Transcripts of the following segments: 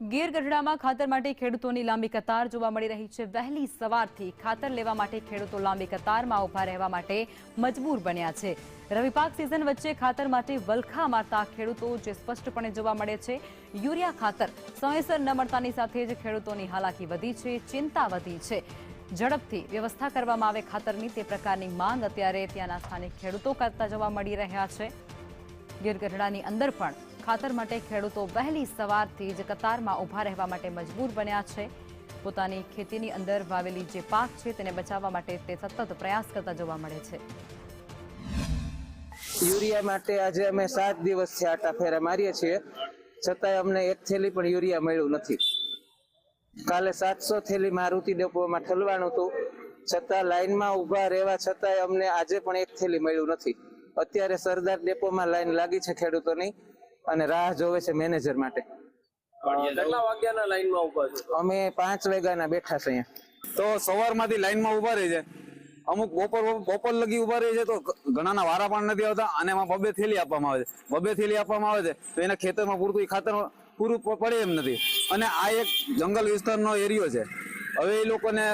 ગીર ગઢડામાં ખાતર માટે ખેડૂતોની લાંબી કતાર જોવા મળી રહી છે। વહેલી સવારથી ખાતર લેવા માટે ખેડૂતો લાંબી કતારમાં ઊભા રહેવા માટે મજબૂર બન્યા છે। રવિ પાક સિઝન વચ્ચે ખાતર માટે વલખા મારતા ખેડૂતો જે સ્પષ્ટપણે જોવા મળે છે। યુરિયા ખાતર સમયસર ન મળતાની સાથે જ ખેડૂતોની હાલાકી વધી છે, ચિંતા વધી છે। ઝડપથી વ્યવસ્થા કરવામાં આવે ખાતરની તે પ્રકારની માંગ અત્યારે ત્યાંના સ્થાનિક ખેડૂતો કરતા જોવા મળી રહ્યા છે। ગીર ગઢડાની અંદર પણ ખાતર માટે ખેડૂતો વહેલી સવારથી જ કતારમાં ઊભા રહેવા માટે મજબૂર બન્યા છે। પોતાની ખેતીની અંદર વાવેલી જે પાક છે તેને બચાવવા માટે તે સતત પ્રયાસ કરતા જોવા મળે છે। યુરિયા માટે આજે અમે 7 દિવસથી આટા ફેરા મારીએ છીએ, છતાંય અમને એક થેલી પણ યુરિયા મળ્યું નથી। કાલે 700 થેલી મારુતિ ડેપોમાં ઠલવાનું હતું, છતાં લાઈનમાં ઊભા રહેવા છતાંય અમને આજે પણ એક થેલી મળ્યું નથી। અત્યારે સરદાર ડેપોમાં લાઈન લાગી છે ખેડૂતોની અને રાહ જોવે છે મેનેજર માટે। કેટલા વાગ્યાના લાઈનમાં ઊભા છો? અમે 5 વાગ્યાના બેઠા છે અહીંયા। તો સવારમાંથી લાઈનમાં ઊભા રહી છે, અમુક બપોર લગી ઊભા રહી છે, તો ઘણાના વારા પણ નથી આવતા અને એમાં 2 થેલી આપવામાં આવે છે। 2 થેલી આપવામાં આવે છે તો એના ખેતરમાં પૂરતું ખાતર પૂરું પડે એમ નથી। અને આ એક જંગલ વિસ્તારનો એરિયો છે। હવે એ લોકોને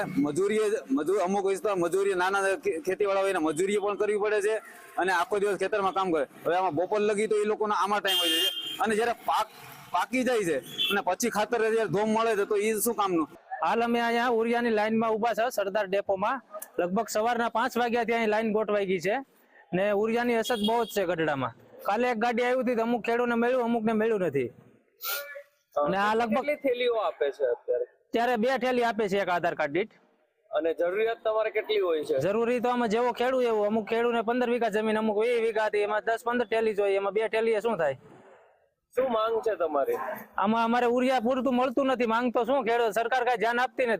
અમુક વિસ્તાર મજૂરી નાના ખેતીવાળા હોય મજૂરી પણ કરવી પડે છે અને આખો દિવસ ખેતરમાં કામ કરે। હવે આમાં બપોર લગી તો એ લોકોનો આમાં ટાઈમ હોય છે અને જયારે પાકી જાય છે અને પછી ખાતર જયારે ધોમ મળે છે તો એ શું કામનું। હાલ અમે અહીંયા ઉરિયાની લાઈનમાં ઊભા છે સરદાર ડેપોમાં। લગભગ સવારના 5 વાગ્યા ત્યાં લાઈન ગોઠવાઈ ગઈ છે ને ઉરિયાની અછત બહુ જ છે ગઢડામાં। કાલે એક ગાડી આવી હતી, અમુક ખેડૂતને મળ્યું, અમુકને મળ્યું નથી। અને આ લગભગ કેટલી થેલીઓ આપે છે ત્યારે 2 થેલી આપે છે એક આધાર કાર્ડ દીઠ। અને જરૂરિયાત તમારે કેટલી હોય છે? જરૂરી તો આમાં જેવો ખેડૂત એવું, અમુક ખેડૂતને 15 વીઘા જમીન, અમુક 20 વીઘા હતી, એમાં 10-15 થેલી જોઈએ, એમાં 2 થેલી શું થાય? શું માંગ છે તમારી? આમાં અમારે ઉરિયા પૂરતું મળતું નથી। માંગ તો શું, ખેડૂત સરકાર કઈ ધ્યાન આપતી નથી।